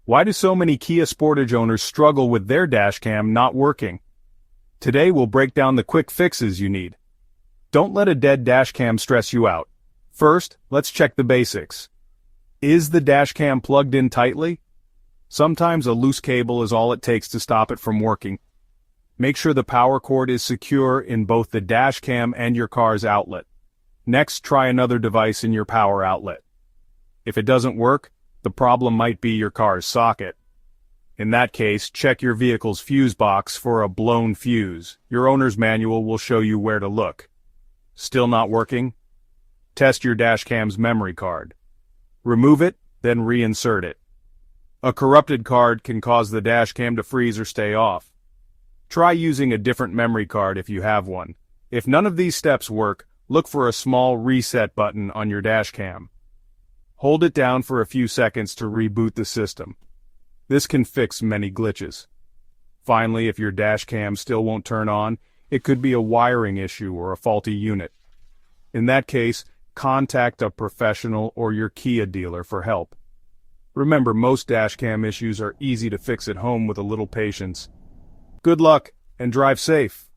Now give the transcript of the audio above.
Why do so many Kia Sportage owners struggle with their dashcam not working? Today we'll break down the quick fixes you need. Don't let a dead dashcam stress you out. First, let's check the basics. Is the dashcam plugged in tightly? Sometimes a loose cable is all it takes to stop it from working. Make sure the power cord is secure in both the dashcam and your car's outlet. Next, try another device in your power outlet. If it doesn't work, the problem might be your car's socket. In that case, check your vehicle's fuse box for a blown fuse. Your owner's manual will show you where to look. Still not working? Test your dashcam's memory card. Remove it, then reinsert it. A corrupted card can cause the dashcam to freeze or stay off. Try using a different memory card if you have one. If none of these steps work, look for a small reset button on your dashcam. Hold it down for a few seconds to reboot the system. This can fix many glitches. Finally, if your dashcam still won't turn on, it could be a wiring issue or a faulty unit. In that case, contact a professional or your Kia dealer for help. Remember, most dashcam issues are easy to fix at home with a little patience. Good luck, and drive safe.